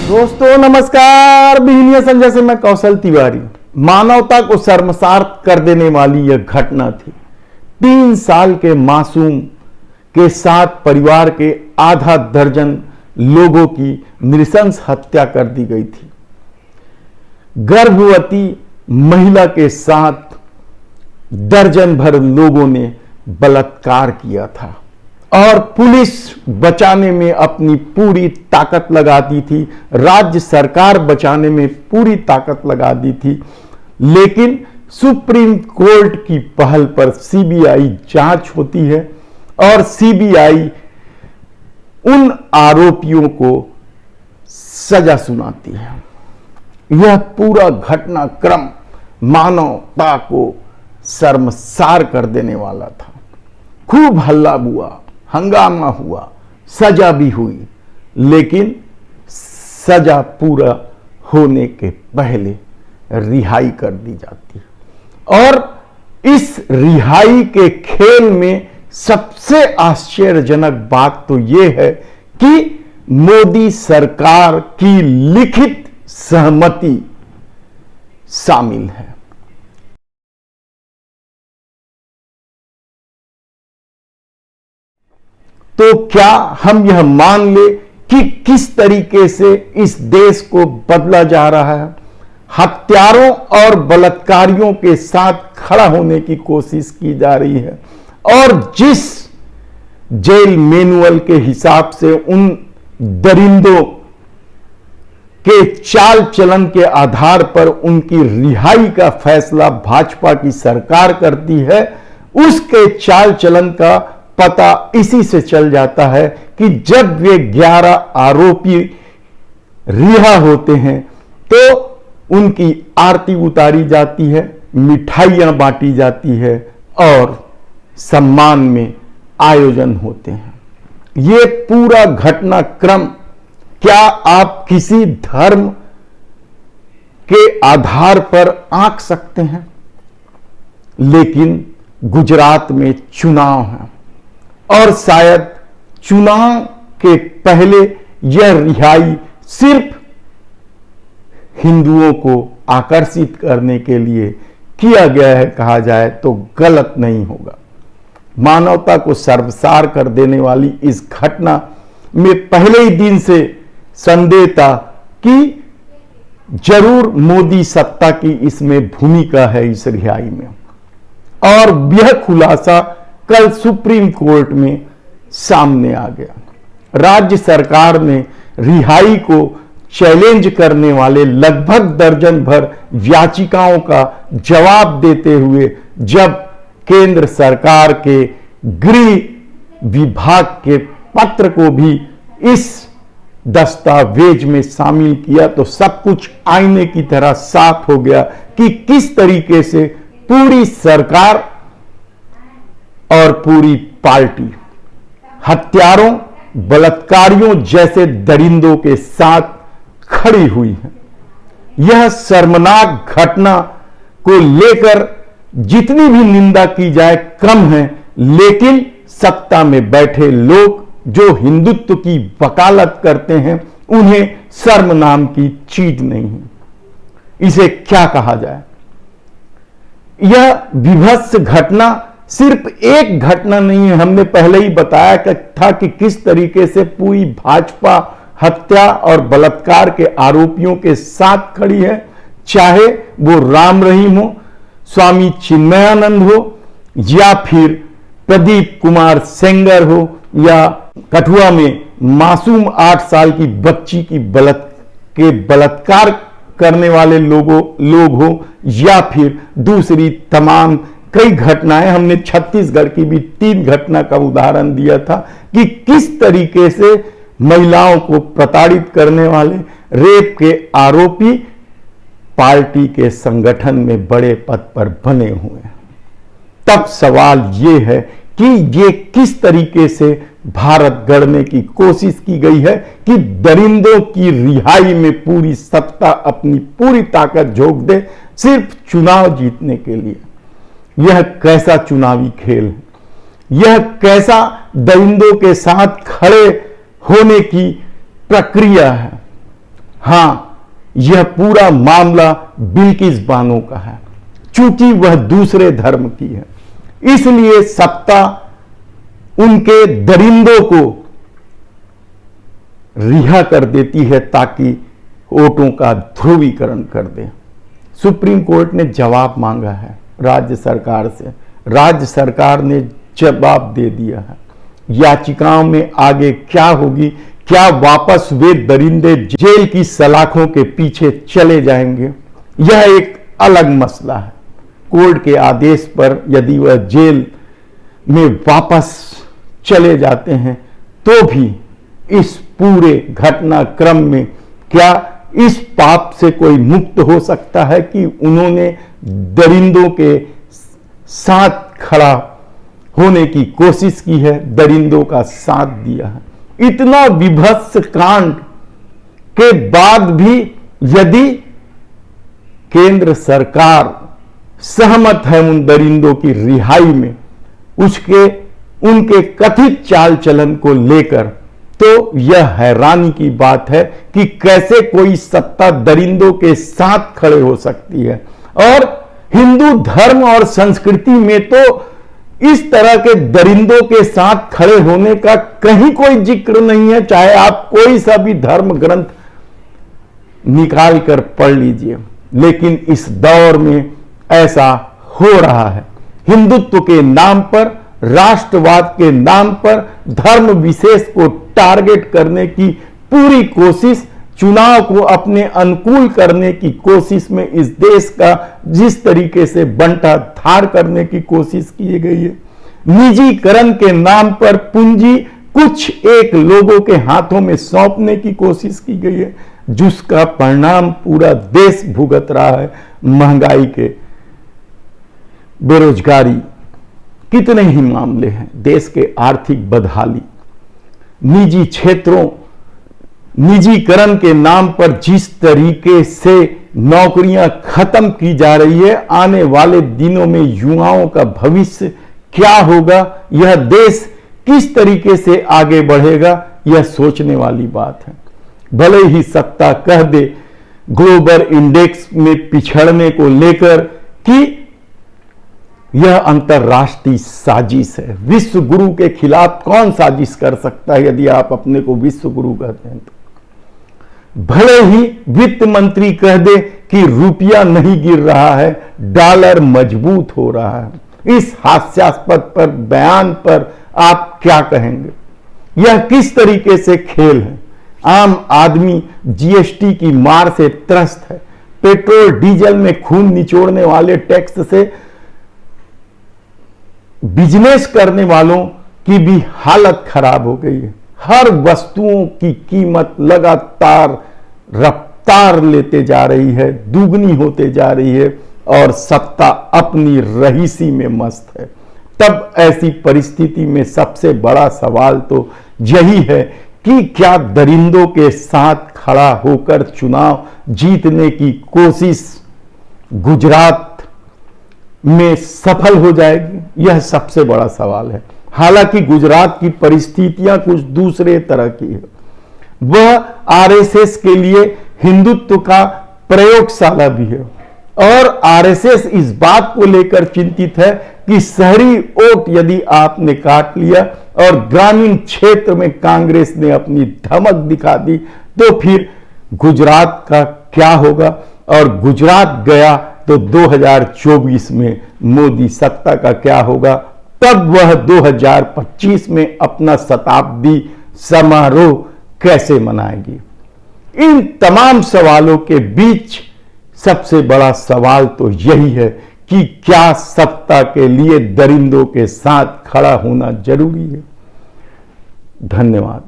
दोस्तों नमस्कार, बिहनिया संजय से मैं कौशल तिवारी। मानवता को शर्मसार कर देने वाली यह घटना थी। 3 साल के मासूम के साथ परिवार के आधा दर्जन लोगों की नृशंस हत्या कर दी गई थी। गर्भवती महिला के साथ दर्जन भर लोगों ने बलात्कार किया था और पुलिस बचाने में अपनी पूरी ताकत लगाती थी, राज्य सरकार बचाने में पूरी ताकत लगा दी थी। लेकिन सुप्रीम कोर्ट की पहल पर सीबीआई जांच होती है और सीबीआई उन आरोपियों को सजा सुनाती है। यह पूरा घटनाक्रम मानवता को शर्मसार कर देने वाला था। खूब हल्ला हुआ, हंगामा हुआ, सजा भी हुई, लेकिन सजा पूरा होने के पहले रिहाई कर दी जाती। और इस रिहाई के खेल में सबसे आश्चर्यजनक बात तो यह है कि मोदी सरकार की लिखित सहमति शामिल है। तो क्या हम यह मान ले कि किस तरीके से इस देश को बदला जा रहा है? हत्यारों और बलात्कारियों के साथ खड़ा होने की कोशिश की जा रही है और जिस जेल मैनुअल के हिसाब से उन दरिंदों के चाल चलन के आधार पर उनकी रिहाई का फैसला भाजपा की सरकार करती है, उसके चाल चलन का पता इसी से चल जाता है कि जब वे 11 आरोपी रिहा होते हैं तो उनकी आरती उतारी जाती है, मिठाइयां बांटी जाती है और सम्मान में आयोजन होते हैं। ये पूरा घटनाक्रम क्या आप किसी धर्म के आधार पर आंक सकते हैं? लेकिन गुजरात में चुनाव है और शायद चुनाव के पहले यह रिहाई सिर्फ हिंदुओं को आकर्षित करने के लिए किया गया है, कहा जाए तो गलत नहीं होगा। मानवता को शर्मसार कर देने वाली इस घटना में पहले ही दिन से संदेह था कि जरूर मोदी सत्ता की इसमें भूमिका है इस रिहाई में, और यह खुलासा कल सुप्रीम कोर्ट में सामने आ गया। राज्य सरकार ने रिहाई को चैलेंज करने वाले लगभग दर्जन भर याचिकाओं का जवाब देते हुए जब केंद्र सरकार के गृह विभाग के पत्र को भी इस दस्तावेज में शामिल किया तो सब कुछ आईने की तरह साफ हो गया कि किस तरीके से पूरी सरकार और पूरी पार्टी हत्यारों, बलात्कारियों जैसे दरिंदों के साथ खड़ी हुई है। यह शर्मनाक घटना को लेकर जितनी भी निंदा की जाए कम है, लेकिन सत्ता में बैठे लोग जो हिंदुत्व की वकालत करते हैं उन्हें शर्म नाम की चीज नहीं है। इसे क्या कहा जाए? यह विभत्स घटना सिर्फ एक घटना नहीं है। हमने पहले ही बताया था कि किस तरीके से पूरी भाजपा हत्या और बलात्कार के आरोपियों के साथ खड़ी है, चाहे वो राम रहीम हो, स्वामी चिन्मयानंद हो या फिर प्रदीप कुमार सेंगर हो या कठुआ में मासूम 8 साल की बच्ची की बलात्कार करने वाले लोग हो या फिर दूसरी तमाम कई घटनाएं। हमने छत्तीसगढ़ की भी 3 घटना का उदाहरण दिया था कि किस तरीके से महिलाओं को प्रताड़ित करने वाले रेप के आरोपी पार्टी के संगठन में बड़े पद पर बने हुए हैं। तब सवाल यह है कि ये किस तरीके से भारत गढ़ने की कोशिश की गई है कि दरिंदों की रिहाई में पूरी सत्ता अपनी पूरी ताकत झोंक दे सिर्फ चुनाव जीतने के लिए। यह कैसा चुनावी खेल है? यह कैसा दरिंदों के साथ खड़े होने की प्रक्रिया है? हां, यह पूरा मामला बिल्किस बानो का है, चूंकि वह दूसरे धर्म की है, इसलिए सत्ता उनके दरिंदों को रिहा कर देती है ताकि वोटों का ध्रुवीकरण कर दे। सुप्रीम कोर्ट ने जवाब मांगा है राज्य सरकार से, राज्य सरकार ने जवाब दे दिया है। याचिकाओं में आगे क्या होगी, क्या वापस वे दरिंदे जेल की सलाखों के पीछे चले जाएंगे, यह एक अलग मसला है। कोर्ट के आदेश पर यदि वह जेल में वापस चले जाते हैं तो भी इस पूरे घटनाक्रम में क्या इस पाप से कोई मुक्त हो सकता है कि उन्होंने दरिंदों के साथ खड़ा होने की कोशिश की है, दरिंदों का साथ दिया है। इतना विभत्स कांड के बाद भी यदि केंद्र सरकार सहमत है उन दरिंदों की रिहाई में, उनके कथित चाल चलन को लेकर, तो यह हैरानी की बात है कि कैसे कोई सत्ता दरिंदों के साथ खड़े हो सकती है। और हिंदू धर्म और संस्कृति में तो इस तरह के दरिंदों के साथ खड़े होने का कहीं कोई जिक्र नहीं है, चाहे आप कोई सा भी धर्म ग्रंथ निकाल कर पढ़ लीजिए। लेकिन इस दौर में ऐसा हो रहा है। हिंदुत्व के नाम पर, राष्ट्रवाद के नाम पर धर्म विशेष को टारगेट करने की पूरी कोशिश, चुनाव को अपने अनुकूल करने की कोशिश में इस देश का जिस तरीके से बंटा धार करने की कोशिश की गई है, निजीकरण के नाम पर पूंजी कुछ एक लोगों के हाथों में सौंपने की कोशिश की गई है, जिसका परिणाम पूरा देश भुगत रहा है। महंगाई के, बेरोजगारी, कितने ही मामले हैं, देश के आर्थिक बदहाली, निजी क्षेत्रों, निजीकरण के नाम पर जिस तरीके से नौकरियां खत्म की जा रही है, आने वाले दिनों में युवाओं का भविष्य क्या होगा, यह देश किस तरीके से आगे बढ़ेगा, यह सोचने वाली बात है। भले ही सत्ता कह दे ग्लोबल इंडेक्स में पिछड़ने को लेकर कि यह अंतरराष्ट्रीय साजिश है, विश्व गुरु के खिलाफ कौन साजिश कर सकता है यदि आप अपने को विश्व गुरु कहते हैं तो। भले ही वित्त मंत्री कह दे कि रुपया नहीं गिर रहा है, डॉलर मजबूत हो रहा है, इस हास्यास्पद पर बयान पर आप क्या कहेंगे? यह किस तरीके से खेल है? आम आदमी जीएसटी की मार से त्रस्त है, पेट्रोल डीजल में खून निचोड़ने वाले टैक्स से बिजनेस करने वालों की भी हालत खराब हो गई है। हर वस्तुओं की कीमत लगातार रफ्तार लेते जा रही है, दुगनी होते जा रही है, और सत्ता अपनी रहीसी में मस्त है। तब ऐसी परिस्थिति में सबसे बड़ा सवाल तो यही है कि क्या दरिंदों के साथ खड़ा होकर चुनाव जीतने की कोशिश गुजरात में सफल हो जाएगी? यह सबसे बड़ा सवाल है। हालांकि गुजरात की परिस्थितियां कुछ दूसरे तरह की है। वह आरएसएस के लिए हिंदुत्व का प्रयोगशाला भी है, और आरएसएस इस बात को लेकर चिंतित है कि शहरी वोट यदि आपने काट लिया और ग्रामीण क्षेत्र में कांग्रेस ने अपनी धमक दिखा दी तो फिर गुजरात का क्या होगा? और गुजरात गया तो 2024 में मोदी सत्ता का क्या होगा? तब वह 2025 में अपना शताब्दी समारोह कैसे मनाएगी? इन तमाम सवालों के बीच सबसे बड़ा सवाल तो यही है कि क्या सत्ता के लिए दरिंदों के साथ खड़ा होना जरूरी है? धन्यवाद।